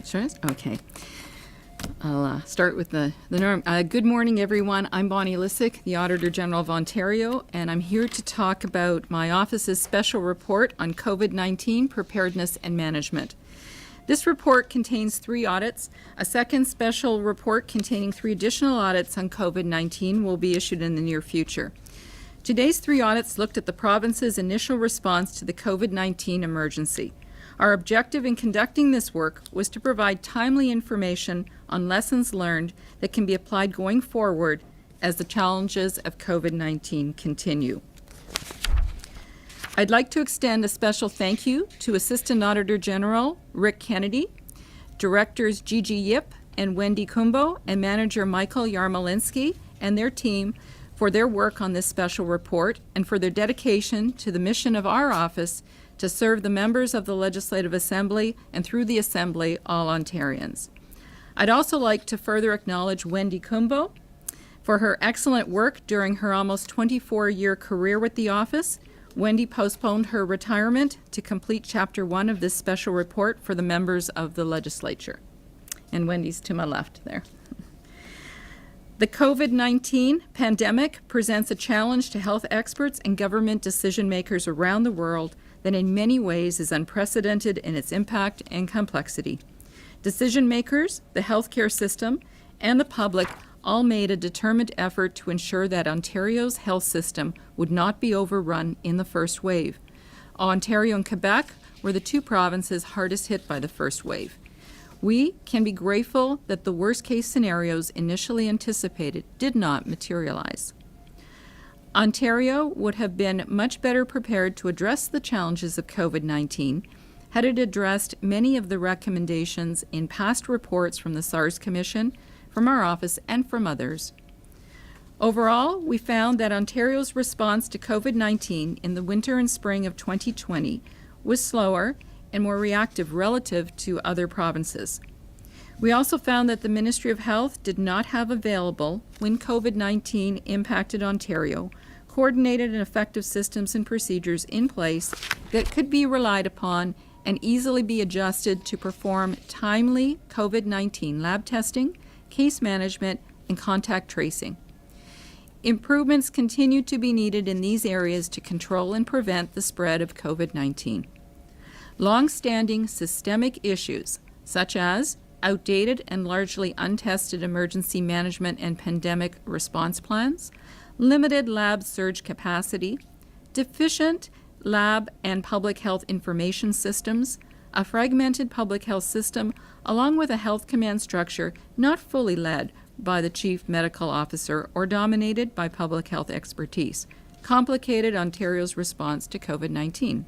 Sure. Okay. I'll start with the norm. Good morning, everyone. I'm Bonnie Lysyk, the Auditor General of Ontario, and I'm here to talk about my office's special report on COVID-19 preparedness and management. This report contains 3 audits. A second special report containing 3 additional audits on COVID-19 will be issued in the near future. Today's 3 audits looked at the province's initial response to the COVID-19 emergency. Our objective in conducting this work was to provide timely information on lessons learned that can be applied going forward as the challenges of COVID-19 continue. I'd like to extend a special thank you to Assistant Auditor General Rick Kennedy, Directors Gigi Yip and Wendy Kumbo, and Manager Michael Yarmolinsky and their team for their work on this special report and for their dedication to the mission of our office to serve the members of the Legislative Assembly and through the Assembly, all Ontarians. I'd also like to further acknowledge Wendy Kumbo for her excellent work during her almost 24-year career with the office. Wendy postponed her retirement to complete Chapter 1 of this special report for the members of the legislature. And Wendy's to my left there. The COVID-19 pandemic presents a challenge to health experts and government decision makers around the world that in many ways is unprecedented in its impact and complexity. Decision makers, the healthcare system, and the public all made a determined effort to ensure that Ontario's health system would not be overrun in the first wave. Ontario and Quebec were the 2 provinces hardest hit by the first wave. We can be grateful that the worst-case scenarios initially anticipated did not materialize. Ontario would have been much better prepared to address the challenges of COVID-19 had it addressed many of the recommendations in past reports from the SARS Commission, from our office, and from others. Overall, we found that Ontario's response to COVID-19 in the winter and spring of 2020 was slower and more reactive relative to other provinces. We also found that the Ministry of Health did not have available, when COVID-19 impacted Ontario, coordinated and effective systems and procedures in place that could be relied upon and easily be adjusted to perform timely COVID-19 lab testing, case management, and contact tracing. Improvements continue to be needed in these areas to control and prevent the spread of COVID-19. Long-standing systemic issues, such as outdated and largely untested emergency management and pandemic response plans, limited lab surge capacity, deficient lab and public health information systems, a fragmented public health system, along with a health command structure not fully led by the chief medical officer or dominated by public health expertise, complicated Ontario's response to COVID-19.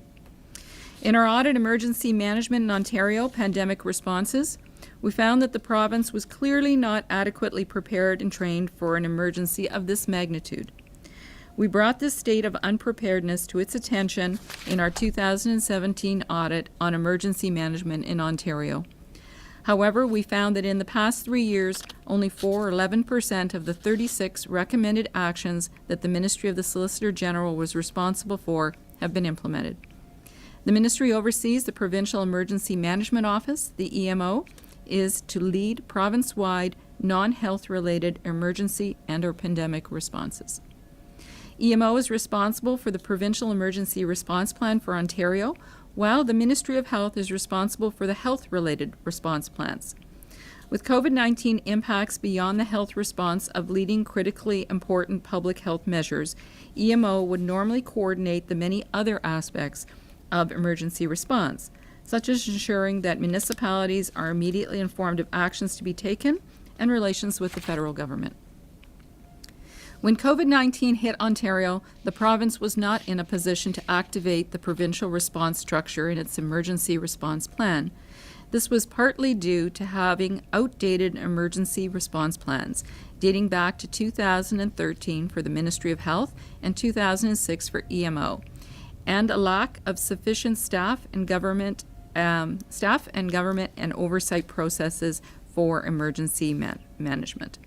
In our audit emergency management in Ontario pandemic responses, we found that the province was clearly not adequately prepared and trained for an emergency of this magnitude. We brought this state of unpreparedness to its attention in our 2017 audit on emergency management in Ontario. However, we found that in the past 3 years, only 4 or 11% of the 36 recommended actions that the Ministry of the Solicitor General was responsible for have been implemented. The Ministry oversees the Provincial Emergency Management Office, the EMO, is to lead province-wide non-health-related emergency and/or pandemic responses. EMO is responsible for the Provincial Emergency Response Plan for Ontario, while the Ministry of Health is responsible for the health-related response plans. With COVID-19 impacts beyond the health response of leading critically important public health measures, EMO would normally coordinate the many other aspects of emergency response, such as ensuring that municipalities are immediately informed of actions to be taken and relations with the federal government. When COVID-19 hit Ontario, the province was not in a position to activate the provincial response structure in its emergency response plan. This was partly due to having outdated emergency response plans, dating back to 2013 for the Ministry of Health and 2006 for EMO, and a lack of sufficient staff and government and oversight processes for emergency management.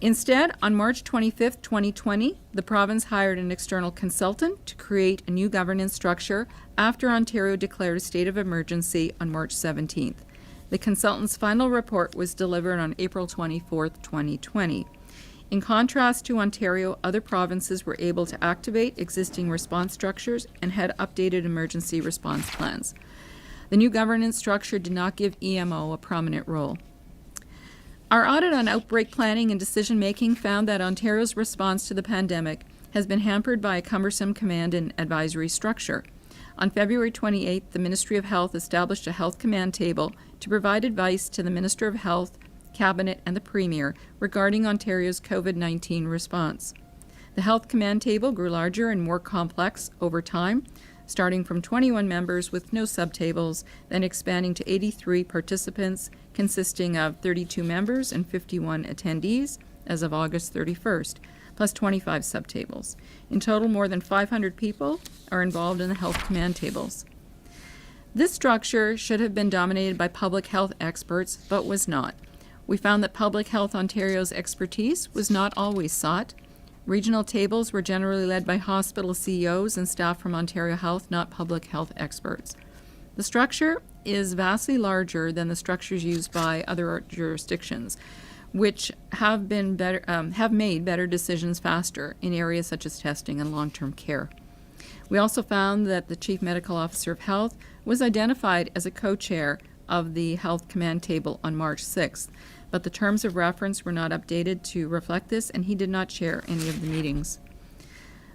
Instead, on March 25, 2020, the province hired an external consultant to create a new governance structure after Ontario declared a state of emergency on March 17th. The consultant's final report was delivered on April 24, 2020. In contrast to Ontario, other provinces were able to activate existing response structures and had updated emergency response plans. The new governance structure did not give EMO a prominent role. Our audit on outbreak planning and decision-making found that Ontario's response to the pandemic has been hampered by a cumbersome command and advisory structure. On February 28th, the Ministry of Health established a health command table to provide advice to the Minister of Health, Cabinet, and the Premier regarding Ontario's COVID-19 response. The health command table grew larger and more complex over time, starting from 21 members with no subtables, then expanding to 83 participants, consisting of 32 members and 51 attendees as of August 31st, plus 25 subtables. In total, more than 500 people are involved in the health command tables. This structure should have been dominated by public health experts, but was not. We found that Public Health Ontario's expertise was not always sought. Regional tables were generally led by hospital CEOs and staff from Ontario Health, not public health experts. The structure is vastly larger than the structures used by other jurisdictions, which have made better decisions faster in areas such as testing and long-term care. We also found that the Chief Medical Officer of Health was identified as a co-chair of the Health Command Table on March 6th, but the terms of reference were not updated to reflect this, and he did not chair any of the meetings.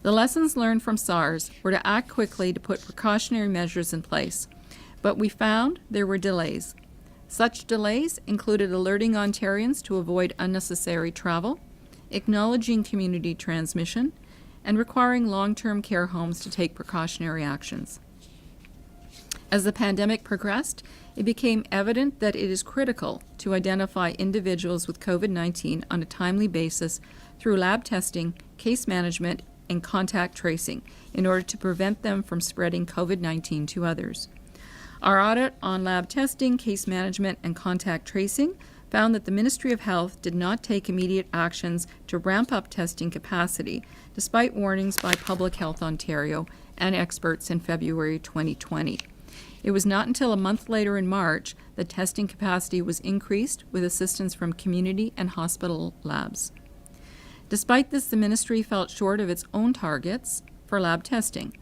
The lessons learned from SARS were to act quickly to put precautionary measures in place, but we found there were delays. Such delays included alerting Ontarians to avoid unnecessary travel, acknowledging community transmission, and requiring long-term care homes to take precautionary actions. As the pandemic progressed, it became evident that it is critical to identify individuals with COVID-19 on a timely basis through lab testing, case management, and contact tracing in order to prevent them from spreading COVID-19 to others. Our audit on lab testing, case management, and contact tracing found that the Ministry of Health did not take immediate actions to ramp up testing capacity, despite warnings by Public Health Ontario and experts in February 2020. It was not until a month later in March that testing capacity was increased with assistance from community and hospital labs. Despite this, the ministry fell short of its own targets for lab testing.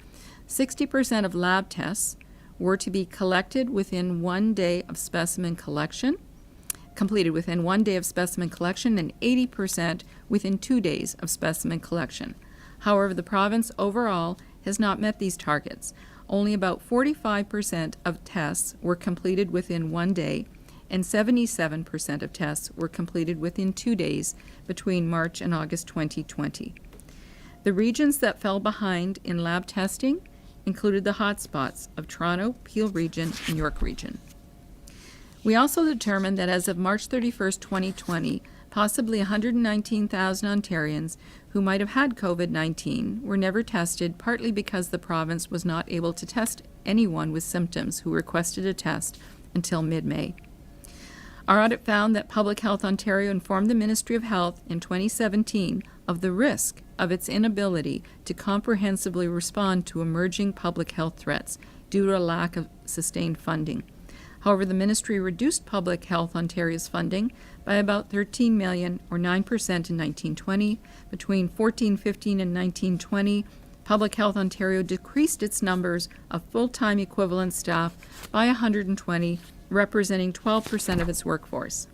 60% of lab tests were to be collected within 1 day of specimen collection, completed within 1 day of specimen collection, and 80% within 2 days of specimen collection. However, the province overall has not met these targets. Only about 45% of tests were completed within 1 day, and 77% of tests were completed within 2 days between March and August 2020. The regions that fell behind in lab testing included the hotspots of Toronto, Peel Region, and York Region. We also determined that as of March 31st, 2020, possibly 119,000 Ontarians who might have had COVID-19 were never tested, partly because the province was not able to test anyone with symptoms who requested a test until mid-May. Our audit found that Public Health Ontario informed the Ministry of Health in 2017 of the risk of its inability to comprehensively respond to emerging public health threats due to a lack of sustained funding. However, the ministry reduced Public Health Ontario's funding by about $13 million, or 9% in 1920. Between 14-15 and 19-20, Public Health Ontario decreased its numbers of full-time equivalent staff by 120, representing 12% of its workforce.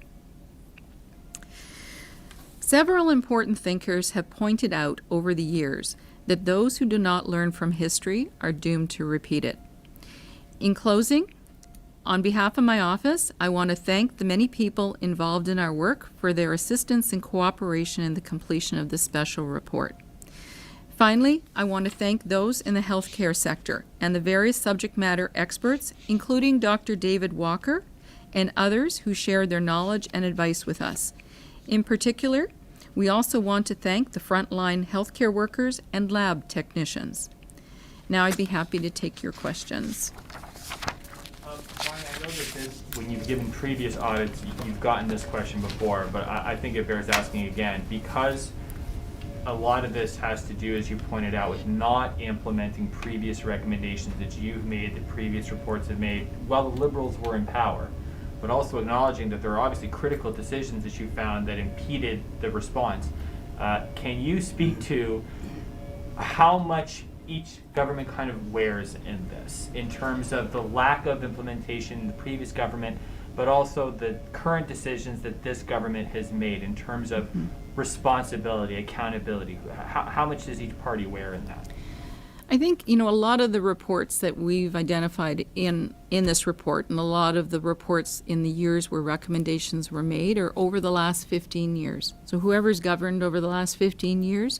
Several important thinkers have pointed out over the years that those who do not learn from history are doomed to repeat it. In closing, on behalf of my office, I want to thank the many people involved in our work for their assistance and cooperation in the completion of this special report. Finally, I want to thank those in the healthcare sector and the various subject matter experts, including Dr. David Walker and others who shared their knowledge and advice with us. In particular, we also want to thank the frontline healthcare workers and lab technicians. Now I'd be happy to take your questions. Brian, I know that when you've given previous audits, you've gotten this question before, but I think it bears asking again, because a lot of this has to do, as you pointed out, with not implementing previous recommendations that you've made, that previous reports have made, while the Liberals were in power. but also acknowledging that there are obviously critical decisions that you found that impeded the response. Can you speak to how much each government kind of wears in this, in terms of the lack of implementation in the previous government, but also the current decisions that this government has made in terms of responsibility, accountability? How much does each party wear in that? I think, a lot of the reports that we've identified in this report, and a lot of the reports in the years where recommendations were made, are over the last 15 years. So whoever's governed over the last 15 years,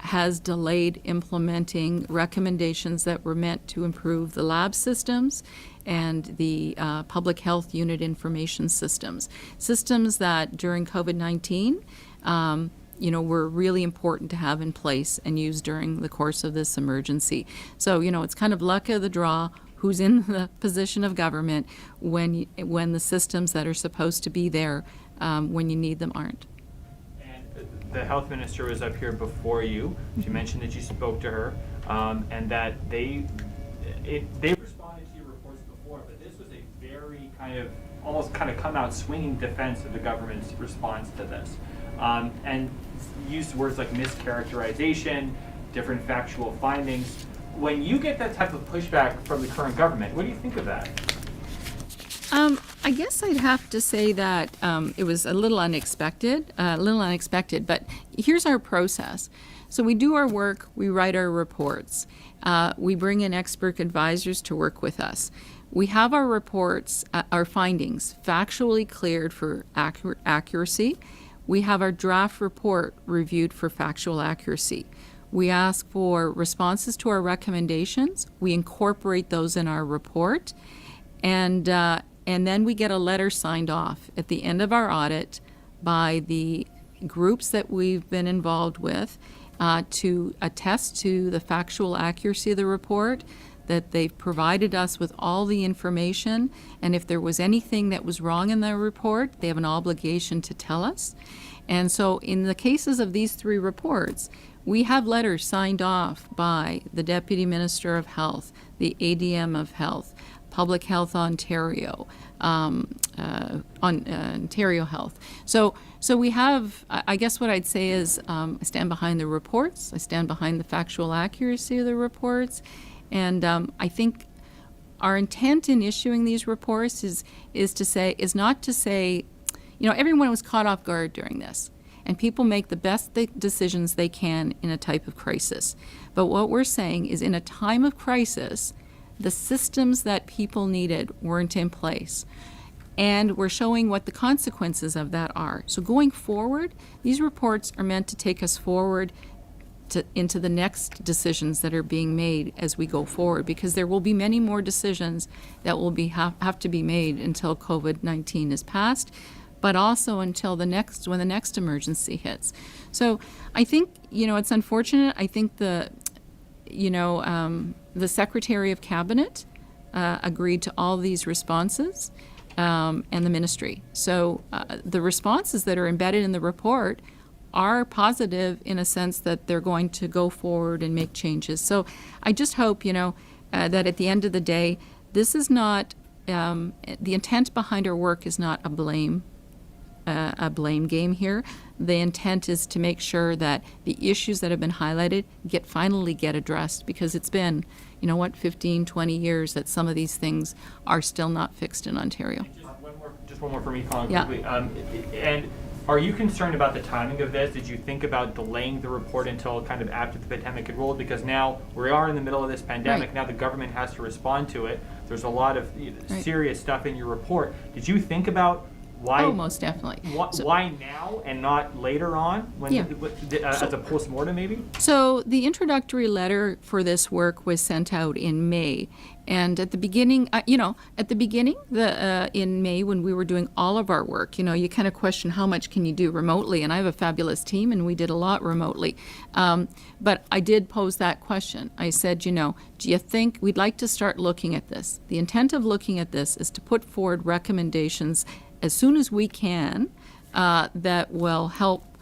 has delayed implementing recommendations that were meant to improve the lab systems and the public health unit information systems that during COVID-19 were really important to have in place and used during the course of this emergency. So, it's kind of luck of the draw who's in the position of government when the systems that are supposed to be there when you need them aren't. And the health minister was up here before you. She mentioned that you spoke to her and that they responded to your reports before, but this was a very almost come out swinging defense of the government's response to this. And used words like mischaracterization, different factual findings. When you get that type of pushback from the current government, what do you think of that? I guess I'd have to say that it was a little unexpected, but here's our process. So we do our work, we write our reports, we bring in expert advisors to work with us. We have our reports, our findings, factually cleared for accuracy. We have our draft report reviewed for factual accuracy. We ask for responses to our recommendations. We incorporate those in our report. And then we get a letter signed off at the end of our audit by the groups that we've been involved with to attest to the factual accuracy of the report, that they've provided us with all the information, and if there was anything that was wrong in the report, they have an obligation to tell us. And so in the cases of these three reports, we have letters signed off by the Deputy Minister of Health, the ADM of Health, Public Health Ontario, Ontario Health. So we have, I guess what I'd say is I stand behind the reports, I stand behind the factual accuracy of the reports, and I think our intent in issuing these reports is not to say, everyone was caught off guard during this, and people make the best decisions they can in a type of crisis. But what we're saying is, in a time of crisis, the systems that people needed weren't in place. And we're showing what the consequences of that are. So going forward, these reports are meant to take us forward into the next decisions that are being made as we go forward, because there will be many more decisions that will have to be made until COVID-19 is passed, but also until when the next emergency hits. So I think, it's unfortunate. I think the Secretary of Cabinet agreed to all these responses, and the ministry. So the responses that are embedded in the report are positive in a sense that they're going to go forward and make changes. So I just hope, that at the end of the day, this is not, the intent behind our work is not a blame game here. The intent is to make sure that the issues that have been highlighted finally get addressed, because it's been, 15, 20 years that some of these things are still not fixed in Ontario. Just one more for me, Colin, Yeah. quickly. And are you concerned about the timing of this? Did you think about delaying the report until kind of after the pandemic had rolled? Because now we are in the middle of this pandemic. Right. Now the government has to respond to it. There's a lot of serious stuff in your report. Did you think about why? Oh, most definitely. Why now and not later on, as a postmortem maybe? So the introductory letter for this work was sent out in May. And at the beginning, in May when we were doing all of our work, you kind of question how much can you do remotely. And I have a fabulous team, and we did a lot remotely. But I did pose that question. I said, do you think we'd like to start looking at this? The intent of looking at this is to put forward recommendations as soon as we can that will help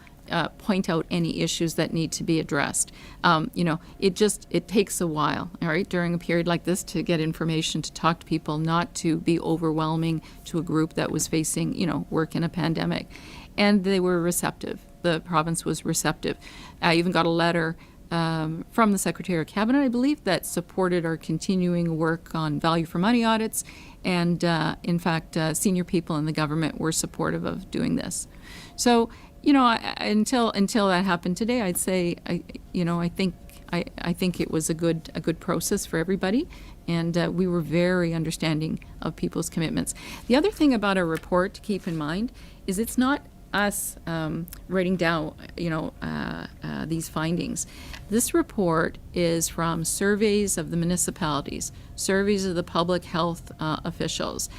point out any issues that need to be addressed. It takes a while, all right, during a period like this to get information, to talk to people, not to be overwhelming to a group that was facing, work in a pandemic. And they were receptive. The province was receptive. I even got a letter from the Secretary of Cabinet, I believe, that supported our continuing work on value for money audits. And in fact, senior people in the government were supportive of doing this. So, until that happened today, I'd say, I think it was a good process for everybody, and we were very understanding of people's commitments. The other thing about our report to keep in mind is it's not us writing down, these findings. This report is from surveys of the municipalities, surveys of the public health officials,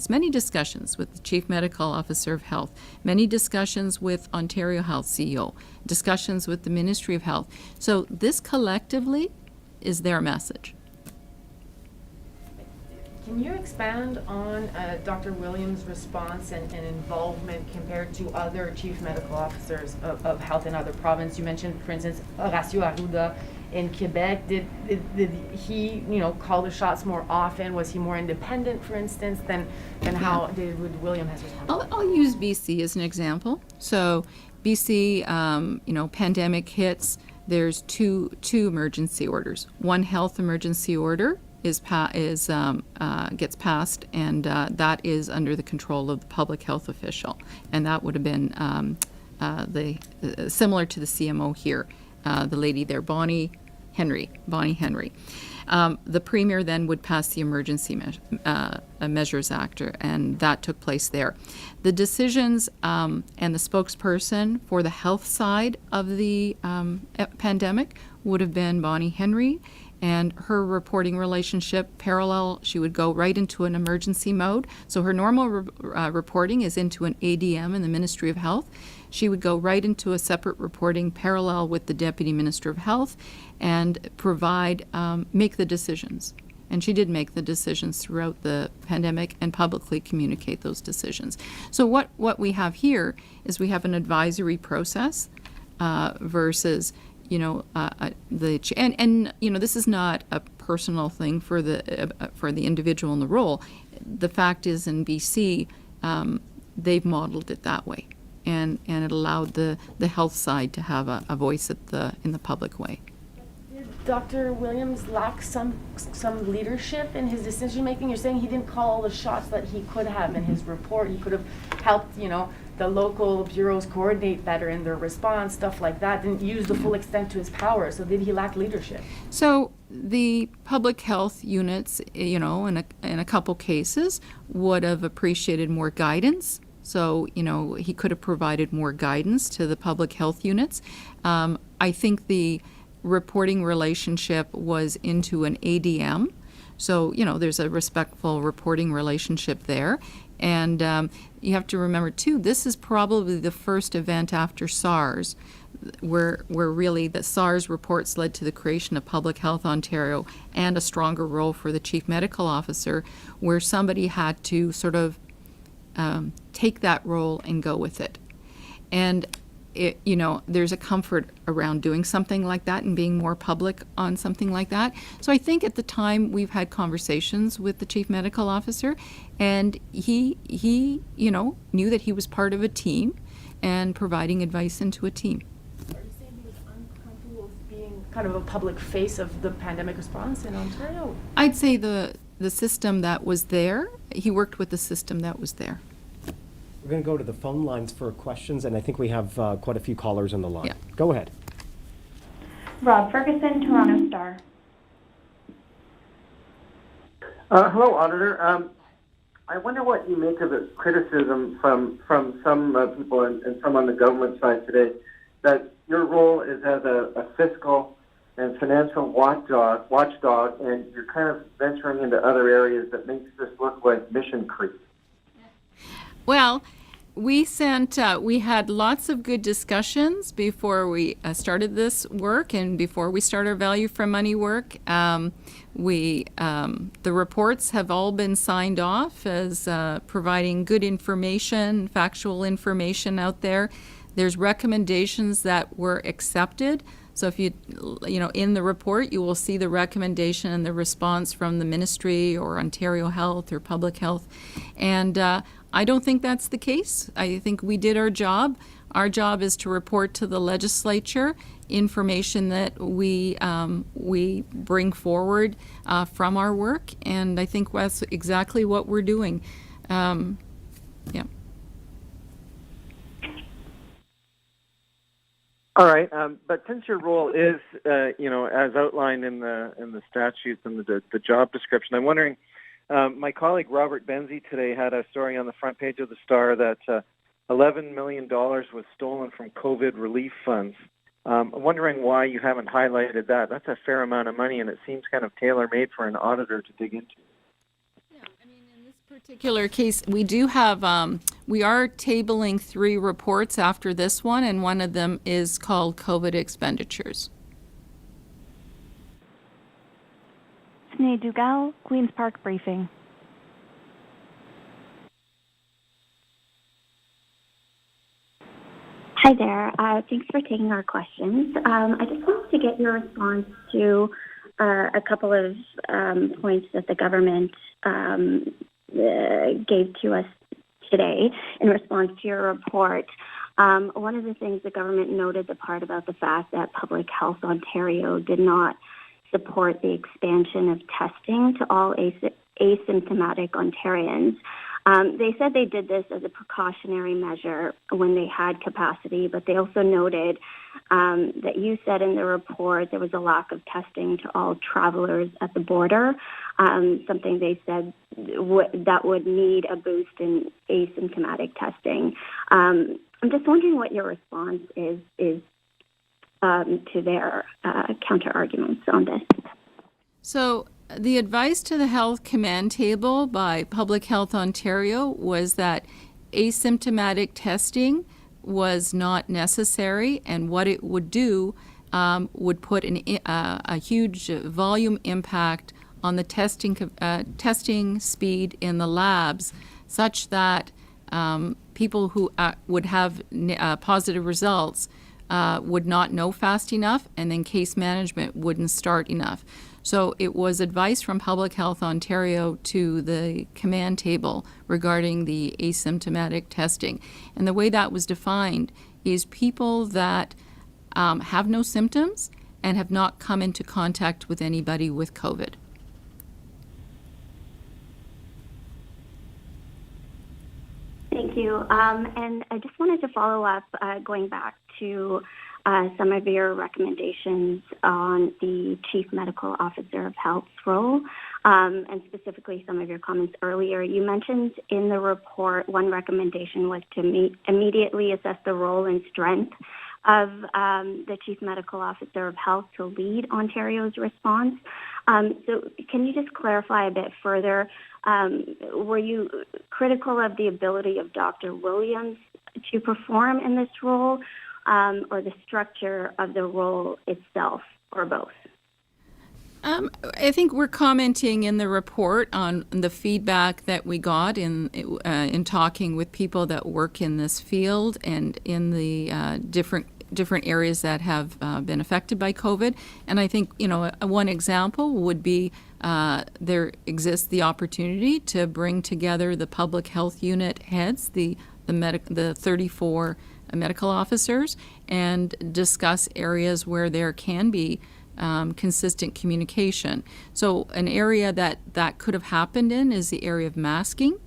many discussions with the Chief Medical Officer of Health, many discussions with Ontario Health CEO, discussions with the Ministry of Health. So this collectively is their message. Can you expand on Dr. Williams' response and involvement compared to other chief medical officers of health in other provinces? You mentioned, for instance, Horacio Arruda in Quebec. Did he, call the shots more often? Was he more independent, for instance, than how did William has responded? I'll use BC as an example. So BC, pandemic hits. There's two emergency orders. One health emergency order gets passed, and that is under the control of the public health official, and that would have been similar to the CMO here, the lady there, Bonnie Henry. The Premier then would pass the Emergency Measures Act, and that took place there. The decisions and the spokesperson for the health side of the pandemic would have been Bonnie Henry, and her reporting relationship parallel, she would go right into an emergency mode. So her normal reporting is into an ADM in the Ministry of Health. She would go right into a separate reporting parallel with the Deputy Minister of Health and make the decisions. And she did make the decisions throughout the pandemic and publicly communicate those decisions. So what we have here is we have an advisory process versus this is not a personal thing for the individual in the role. The fact is, in BC, they've modeled it that way, and it allowed the health side to have a voice in the public way. Did Dr. Williams lack some leadership in his decision making? You're saying he didn't call all the shots that he could have in his report. He could have helped, the local bureaus coordinate better in their response, stuff like that, didn't use the full extent to his power. So did he lack leadership? So the public health units, in a couple cases, would have appreciated more guidance. So, he could have provided more guidance to the public health units. I think the reporting relationship was into an ADM. So, there's a respectful reporting relationship there. And you have to remember, too, this is probably the first event after SARS where really the SARS reports led to the creation of Public Health Ontario and a stronger role for the Chief Medical Officer, where somebody had to sort of take that role and go with it. And there's a comfort around doing something like that and being more public on something like that. So I think at the time we've had conversations with the Chief Medical Officer, and he knew that he was part of a team and providing advice into a team. Are you saying he was uncomfortable with being kind of a public face of the pandemic response in Ontario? I'd say the system that was there, he worked with the system that was there. We're going to go to the phone lines for questions, and I think we have quite a few callers on the line. Yeah. Go ahead. Rob Ferguson, Toronto Star. Hello, Auditor. I wonder what you make of the criticism from some people and some on the government side today that your role is as a fiscal and financial watchdog, and you're kind of venturing into other areas that makes this look like mission creep. Well, we had lots of good discussions before we started this work and before we started our value for money work. The reports have all been signed off as providing good information, factual information out there. There's recommendations that were accepted. So if you in the report, you will see the recommendation and the response from the ministry or Ontario Health or Public Health. And I don't think that's the case. I think we did our job. Our job is to report to the legislature information that we bring forward from our work, and I think that's exactly what we're doing. Yeah. All right, but since your role is, as outlined in the statutes and the job description, I'm wondering. My colleague Robert Benzie today had a story on the front page of the Star that $11 million was stolen from COVID relief funds. I'm wondering why you haven't highlighted that. That's a fair amount of money, and it seems kind of tailor-made for an auditor to dig into. In this particular case, we do have, we are tabling 3 reports after this one, and one of them is called COVID expenditures. Sinead Dugal, Queen's Park Briefing. Hi there. Thanks for taking our questions. I just wanted to get your response to a couple of points that the government gave to us today in response to your report. One of the things the government noted the part about the fact that Public Health Ontario did not support the expansion of testing to all asymptomatic Ontarians. They said they did this as a precautionary measure when they had capacity, but they also noted that you said in the report there was a lack of testing to all travelers at the border, something they said that would need a boost in asymptomatic testing. I'm just wondering what your response is to their counter-arguments on this. So the advice to the Health Command Table by Public Health Ontario was that asymptomatic testing was not necessary, and what it would do would put a huge volume impact on the testing speed in the labs, such that people who would have positive results would not know fast enough, and then case management wouldn't start enough. So it was advice from Public Health Ontario to the command table regarding the asymptomatic testing. And the way that was defined is people that have no symptoms and have not come into contact with anybody with COVID. Thank you. And I just wanted to follow up, going back to some of your recommendations on the Chief Medical Officer of Health's role, and specifically some of your comments earlier. You mentioned in the report one recommendation was to immediately assess the role and strength of the Chief Medical Officer of Health to lead Ontario's response. So can you just clarify a bit further? Were you critical of the ability of Dr. Williams to perform in this role, or the structure of the role itself, or both? I think we're commenting in the report on the feedback that we got in talking with people that work in this field and in the different areas that have been affected by COVID. And I think, one example would be there exists the opportunity to bring together the public health unit heads, the 34 medical officers, and discuss areas where there can be consistent communication. So an area that could have happened in is the area of masking.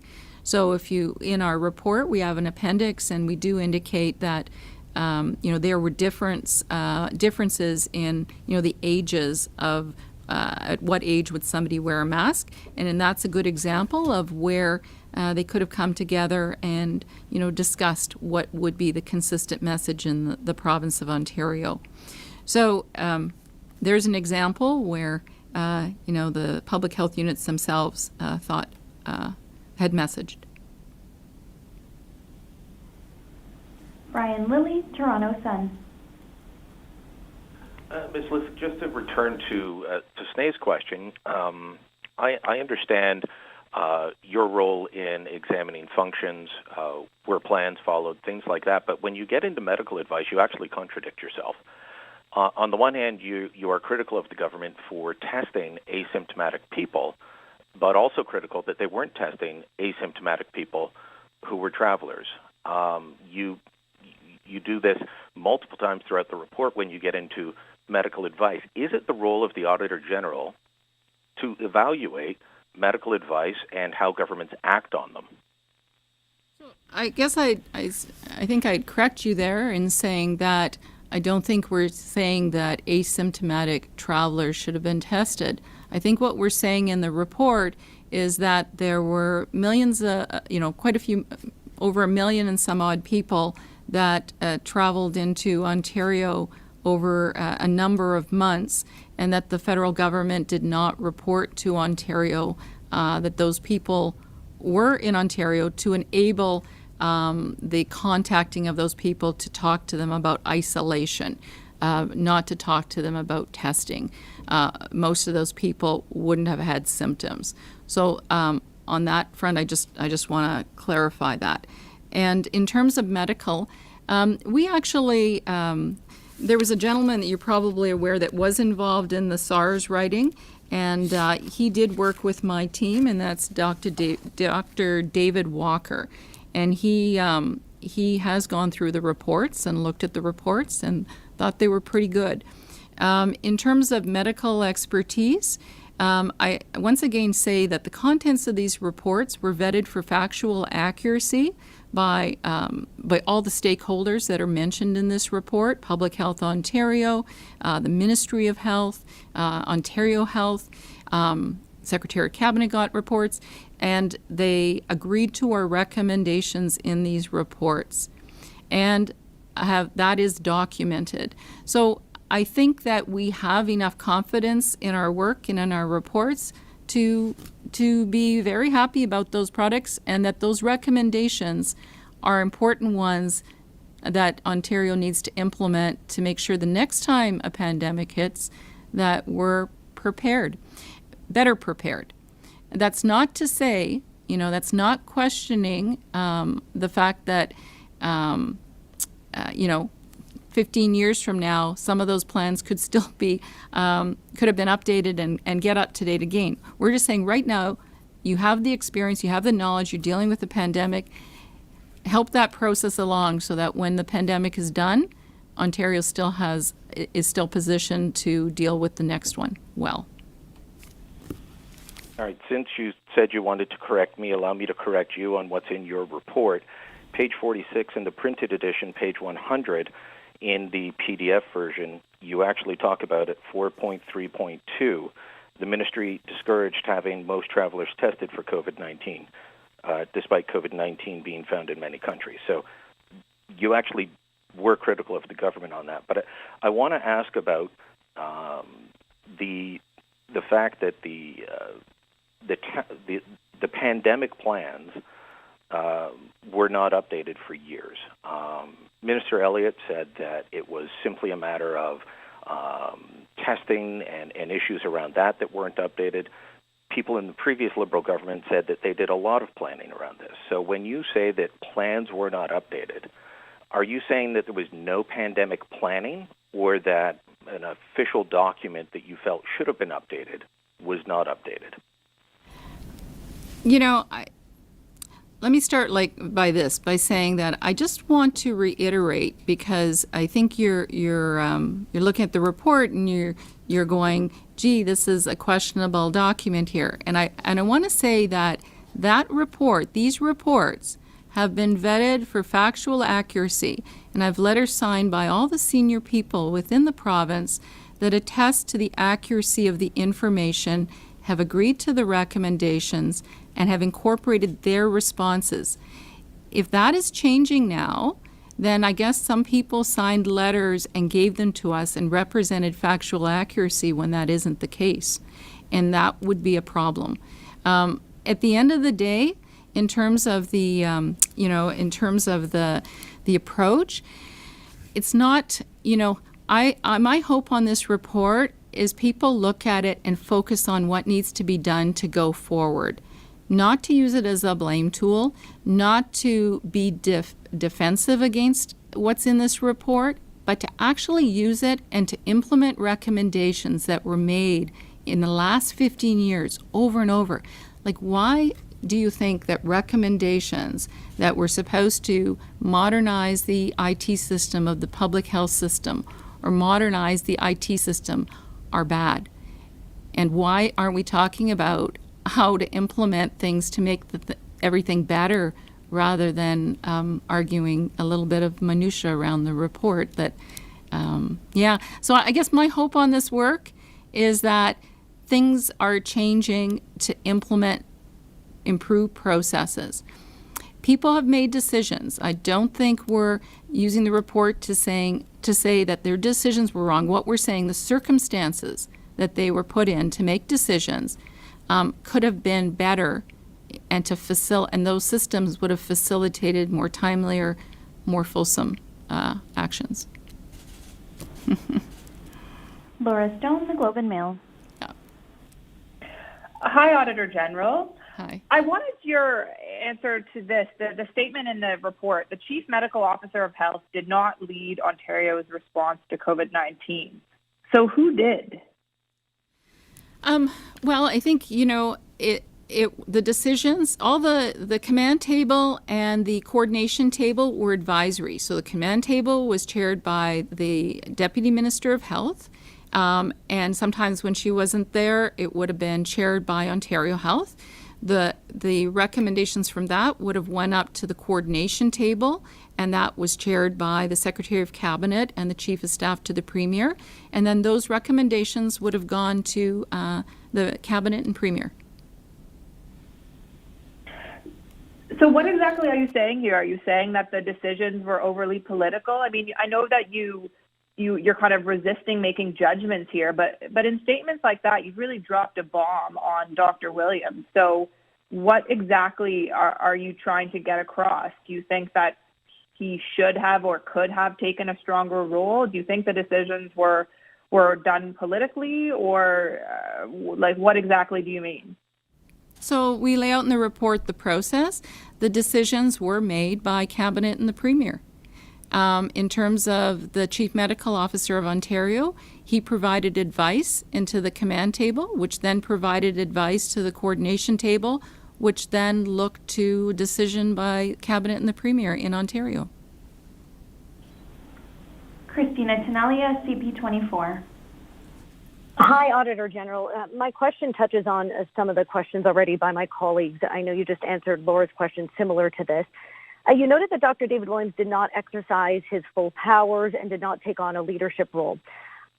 So in our report, we have an appendix, and we do indicate that there were differences in the ages of at what age would somebody wear a mask, and that's a good example of where they could have come together and discussed what would be the consistent message in the province of Ontario. So there's an example where the public health units themselves thought had messaged. Brian Lilly, Toronto Sun. Ms. Lysyk, just to return to Sinead's question, I understand your role in examining functions, where plans followed, things like that. But when you get into medical advice, you actually contradict yourself. On the one hand, you are critical of the government for testing asymptomatic people, but also critical that they weren't testing asymptomatic people who were travelers. You do this multiple times throughout the report when you get into medical advice. Is it the role of the Auditor General to evaluate medical advice and how governments act on them? I guess I think I'd correct you there in saying that I don't think we're saying that asymptomatic travelers should have been tested. I think what we're saying in the report is that there were millions, quite a few, over 1 million and some odd people that traveled into Ontario over a number of months, and that the federal government did not report to Ontario that those people were in Ontario to enable the contacting of those people to talk to them about isolation, not to talk to them about testing. Most of those people wouldn't have had symptoms. So on that front, I just want to clarify that. And in terms of medical, we actually, there was a gentleman that you're probably aware that was involved in the SARS writing, and he did work with my team, and that's Dr. David Walker. And he has gone through the reports and looked at the reports and thought they were pretty good. In terms of medical expertise, I once again say that the contents of these reports were vetted for factual accuracy by all the stakeholders that are mentioned in this report: Public Health Ontario, the Ministry of Health, Ontario Health, Secretary of Cabinet got reports, and they agreed to our recommendations in these reports. And that is documented. So I think that we have enough confidence in our work and in our reports to be very happy about those products, and that those recommendations are important ones that Ontario needs to implement to make sure the next time a pandemic hits that we're prepared, better prepared. That's not to say, that's not questioning the fact that, 15 years from now, some of those plans could still be, could have been updated and get up to date again. We're just saying right now, you have the experience, you have the knowledge, you're dealing with the pandemic. Help that process along so that when the pandemic is done, Ontario is still positioned to deal with the next one well. All right, since you said you wanted to correct me, allow me to correct you on what's in your report. Page 46 in the printed edition, page 100 in the PDF version, you actually talk about it, 4.3.2. The ministry discouraged having most travelers tested for COVID-19, despite COVID-19 being found in many countries. So you actually were critical of the government on that. But I want to ask about the fact that the pandemic plans were not updated for years. Minister Elliott said that it was simply a matter of testing and issues around that weren't updated. People in the previous Liberal government said that they did a lot of planning around this. So when you say that plans were not updated, are you saying that there was no pandemic planning, or that an official document that you felt should have been updated was not updated? Let me start by saying that I just want to reiterate, because I think you're looking at the report and you're going, gee, this is a questionable document here. And I want to say that report, these reports, have been vetted for factual accuracy, and I've letters signed by all the senior people within the province that attest to the accuracy of the information, have agreed to the recommendations, and have incorporated their responses. If that is changing now, then I guess some people signed letters and gave them to us and represented factual accuracy when that isn't the case, and that would be a problem. At the end of the day, in terms of the approach, it's not, my hope on this report is people look at it and focus on what needs to be done to go forward. not to use it as a blame tool, not to be defensive against what's in this report, but to actually use it and to implement recommendations that were made in the last 15 years over and over. Like, why do you think that recommendations that were supposed to modernize the IT system of the public health system or modernize the IT system are bad? And why aren't we talking about how to implement things to make everything better rather than arguing a little bit of minutia around the report? That, So I guess my hope on this work is that things are changing to implement improved processes. People have made decisions. I don't think we're using the report to say that their decisions were wrong. What we're saying, the circumstances that they were put in to make decisions could have been better, and and those systems would have facilitated more timelier, more fulsome actions. Laura Stone, The Globe and Mail. Yeah. Hi, Auditor General. Hi. I wanted your answer to this. The statement in the report, the Chief Medical Officer of Health did not lead Ontario's response to COVID-19. So who did? Well, I think, the decisions, all the command table and the coordination table were advisory. So the command table was chaired by the Deputy Minister of Health. And sometimes when she wasn't there, it would have been chaired by Ontario Health. The recommendations from that would have went up to the coordination table, and that was chaired by the Secretary of Cabinet and the Chief of Staff to the Premier. And then those recommendations would have gone to the Cabinet and Premier. So what exactly are you saying here? Are you saying that the decisions were overly political? I mean, I know that you're kind of resisting making judgments here, but in statements like that, you've really dropped a bomb on Dr. Williams. So what exactly are you trying to get across? Do you think that he should have or could have taken a stronger role? Do you think the decisions were done politically, or what exactly do you mean? So we lay out in the report the process. The decisions were made by Cabinet and the Premier. In terms of the Chief Medical Officer of Ontario, he provided advice into the command table, which then provided advice to the coordination table, which then looked to a decision by Cabinet and the Premier in Ontario. Christina Tenalia, CP24. Hi, Auditor General. My question touches on some of the questions already by my colleagues. I know you just answered Laura's question similar to this. You noted that Dr. David Williams did not exercise his full powers and did not take on a leadership role.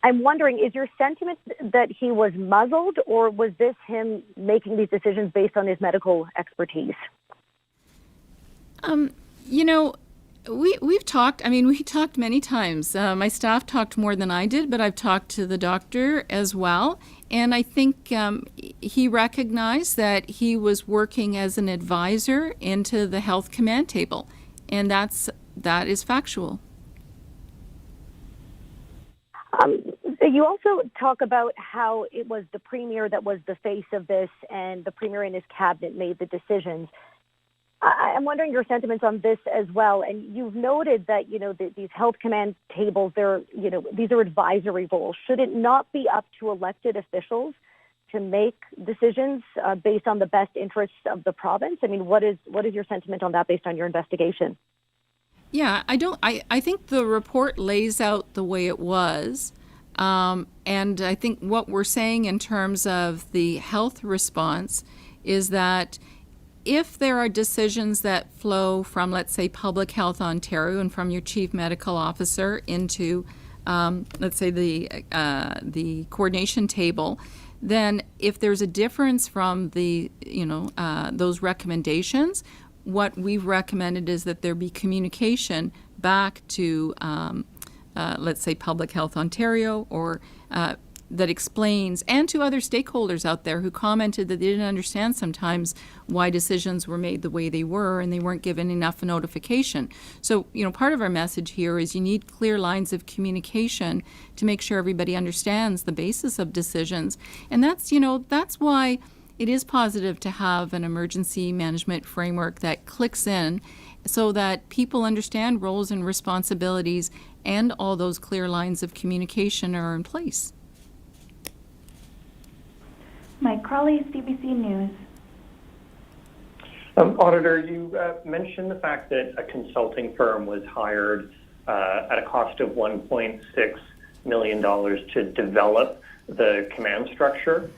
I'm wondering, is your sentiment that he was muzzled, or was this him making these decisions based on his medical expertise? We've talked, we talked many times. My staff talked more than I did, but I've talked to the doctor as well. And I think he recognized that he was working as an advisor into the health command table. And that is factual. You also talk about how it was the Premier that was the face of this, and the Premier and his cabinet made the decisions. I'm wondering your sentiments on this as well. And you've noted that, these health command tables, these are advisory roles. Should it not be up to elected officials to make decisions based on the best interests of the province? I mean, what is your sentiment on that based on your investigation? Yeah, I think the report lays out the way it was. And I think what we're saying in terms of the health response is that if there are decisions that flow from, let's say, Public Health Ontario and from your Chief Medical Officer into, let's say, the coordination table, then if there's a difference from those recommendations, what we've recommended is that there be communication back to, let's say, Public Health Ontario, or that explains, and to other stakeholders out there who commented that they didn't understand sometimes why decisions were made the way they were and they weren't given enough notification. So, part of our message here is you need clear lines of communication to make sure everybody understands the basis of decisions. And that's why it is positive to have an emergency management framework that clicks in so that people understand roles and responsibilities and all those clear lines of communication are in place. Mike Crawley, CBC News. Auditor, you mentioned the fact that a consulting firm was hired at a cost of $1.6 million to develop the command structure.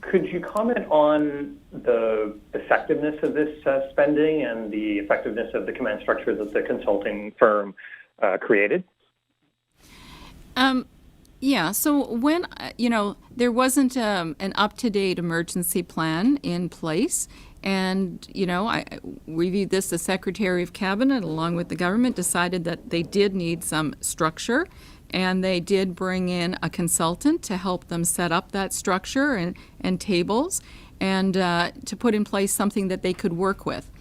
Could you comment on the effectiveness of this spending and the effectiveness of the command structure that the consulting firm created? Yeah, so when, there wasn't an up-to-date emergency plan in place, and, I reviewed this, the Secretary of Cabinet, along with the government, decided that they did need some structure, and they did bring in a consultant to help them set up that structure and tables, and to put in place something that they could work with.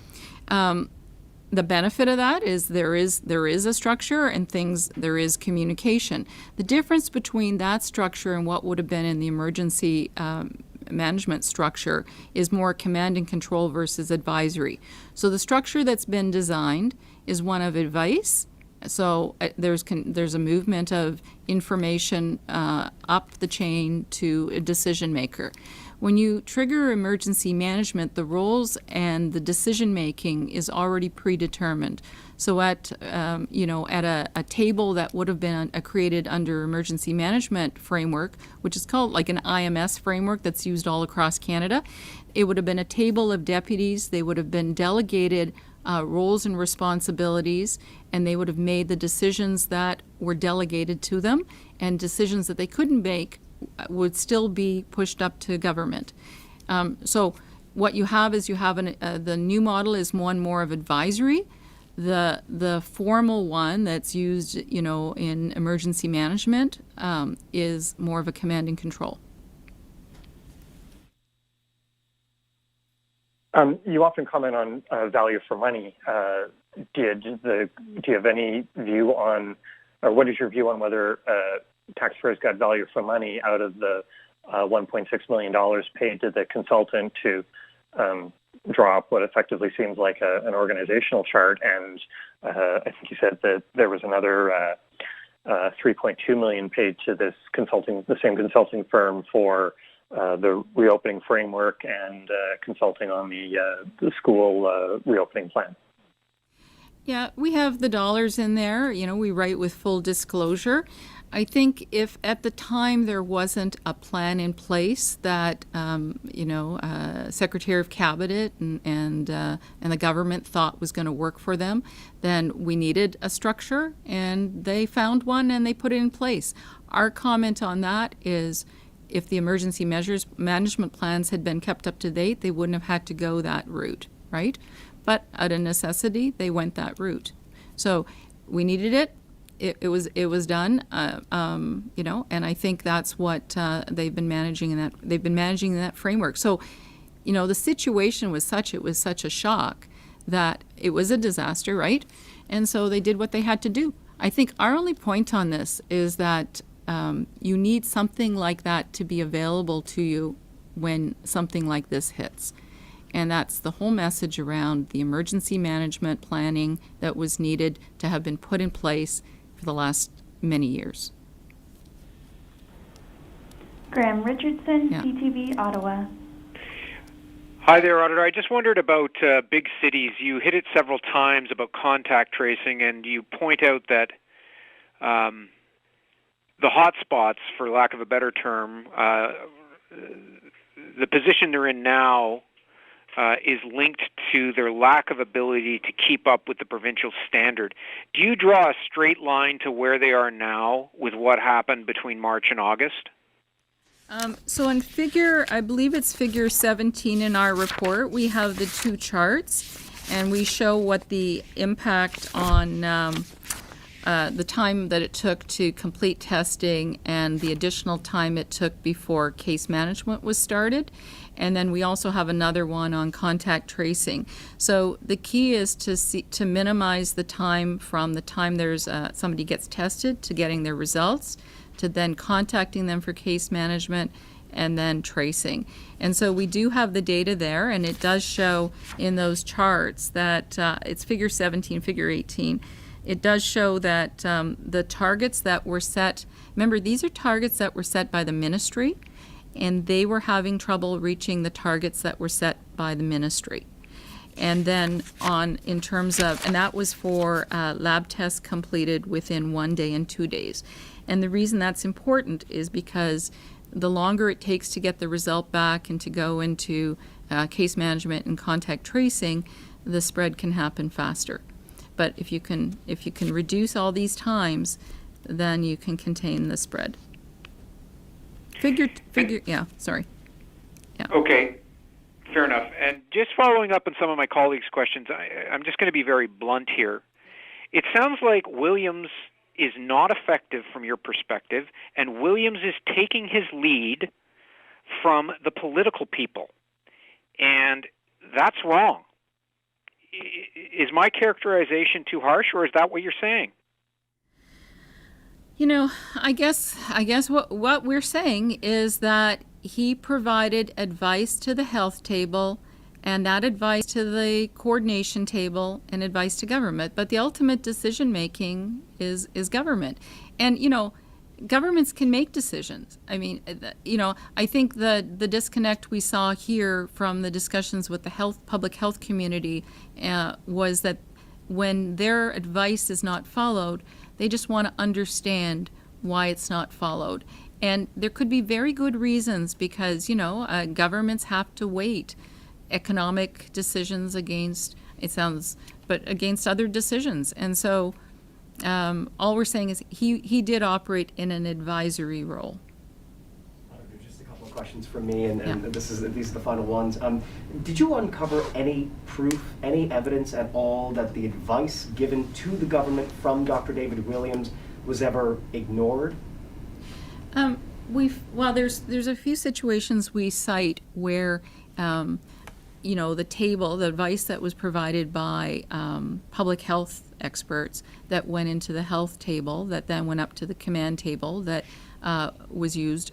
The benefit of that is there is a structure and there is communication. The difference between that structure and what would have been in the emergency management structure is more command and control versus advisory. So the structure that's been designed is one of advice. So there's a movement of information up the chain to a decision maker. When you trigger emergency management, the roles and the decision making is already predetermined. So at a table that would have been created under emergency management framework, which is called like an IMS framework that's used all across Canada, it would have been a table of deputies. They would have been delegated roles and responsibilities, and they would have made the decisions that were delegated to them, and decisions that they couldn't make would still be pushed up to government. So what you have is the new model is one more of advisory. The formal one that's used, in emergency management is more of a command and control. You often comment on value for money. Do you have any view on, or what is your view on whether taxpayers got value for money out of the $1.6 million paid to the consultant to draw up what effectively seems like an organizational chart? And I think you said that there was another $3.2 million paid to the same consulting firm for the reopening framework and consulting on the school reopening plan. Yeah, we have the dollars in there. We write with full disclosure. I think if at the time there wasn't a plan in place that Secretary of Cabinet and the government thought was going to work for them, then we needed a structure, and they found one and they put it in place. Our comment on that is, if the emergency measures management plans had been kept up to date, they wouldn't have had to go that route, right? But out of necessity, they went that route. So we needed it. It was done, and I think that's what they've been managing in that framework. So, the situation was such a shock that it was a disaster, right? And so they did what they had to do. I think our only point on this is that you need something like that to be available to you when something like this hits. And that's the whole message around the emergency management planning that was needed to have been put in place for the last many years. Graham Richardson, CTV, Ottawa. Hi there, Auditor. I just wondered about big cities. You hit it several times about contact tracing, and you point out that the hot spots, for lack of a better term, the position they're in now is linked to their lack of ability to keep up with the provincial standard. Do you draw a straight line to where they are now with what happened between March and August? So in I believe it's figure 17 in our report, we have the two charts, and we show what the impact on the time that it took to complete testing and the additional time it took before case management was started. And then we also have another one on contact tracing. So the key is to minimize the time from the time there's somebody gets tested to getting their results, to then contacting them for case management, and then tracing. And so we do have the data there, and it does show in those charts that it's figure 17, figure 18. It does show that the targets that were set, remember, these are targets that were set by the ministry, and they were having trouble reaching the targets that were set by the ministry. And then in terms of, and that was for lab tests completed within 1 day and 2 days. And the reason that's important is because the longer it takes to get the result back and to go into case management and contact tracing, the spread can happen faster. But if you can reduce all these times, then you can contain the spread. Yeah, sorry. Yeah. Okay, fair enough. And just following up on some of my colleagues' questions, I'm just going to be very blunt here. It sounds like Williams is not effective from your perspective, and Williams is taking his lead from the political people. And that's wrong. Is my characterization too harsh, or is that what you're saying? You know, I guess what we're saying is that he provided advice to the health table, and that advice to the coordination table, and advice to government. But the ultimate decision making is government. And you know, governments can make decisions. I mean, you know, I think the disconnect we saw here from the discussions with the public health community was that when their advice is not followed, they just want to understand why it's not followed. And there could be very good reasons because, you know, governments have to weight economic decisions against other decisions. And so all we're saying is he did operate in an advisory role. Just a couple of questions from me, and these are the final ones. Did you uncover any proof, any evidence at all that the advice given to the government from Dr. David Williams was ever ignored? There's a few situations we cite where you know, the advice that was provided by public health experts that went into the health table, that then went up to the command table, that was used,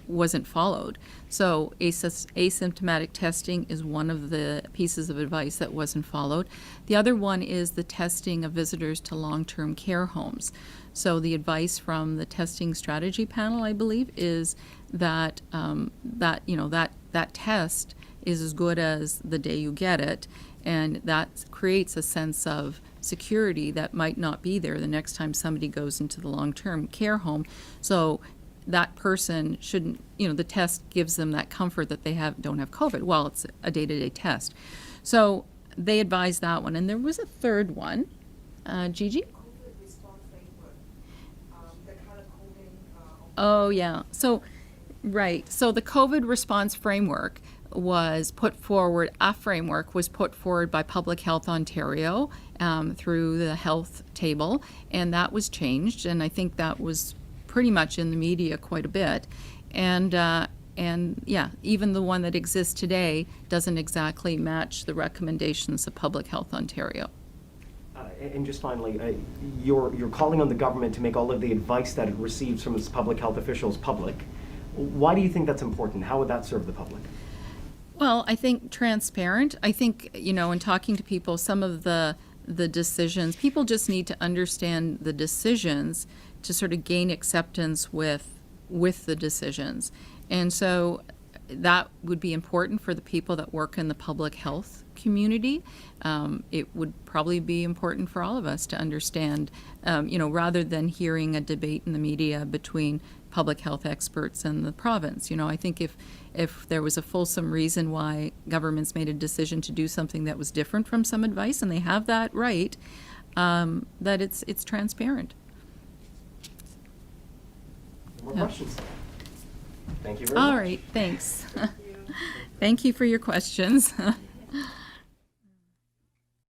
wasn't followed. So asymptomatic testing is one of the pieces of advice that wasn't followed. The other one is the testing of visitors to long-term care homes. So the advice from the testing strategy panel, I believe, is that that test is as good as the day you get it, and that creates a sense of security that might not be there the next time somebody goes into the long-term care home. So that person shouldn't, you know, the test gives them that comfort that they don't have COVID. Well, it's a day-to-day test. So they advised that one. And there was a third one. Gigi? Oh, yeah. So, right. So the COVID response framework was put forward, by Public Health Ontario through the health table, and that was changed, and I think that was pretty much in the media quite a bit. And yeah, even the one that exists today doesn't exactly match the recommendations of Public Health Ontario. And just finally, you're calling on the government to make all of the advice that it receives from its public health officials public. Why do you think that's important? How would that serve the public? Well, I think transparent. I think, you know, in talking to people, some of the decisions, people just need to understand the decisions to sort of gain acceptance with the decisions. And so that would be important for the people that work in the public health community. It would probably be important for all of us to understand, you know, rather than hearing a debate in the media between public health experts and the province. You know, I think if there was a fulsome reason why governments made a decision to do something that was different from some advice, and they have that right, that it's transparent. More questions? Thank you very much. All right, thanks. Thank you for your questions.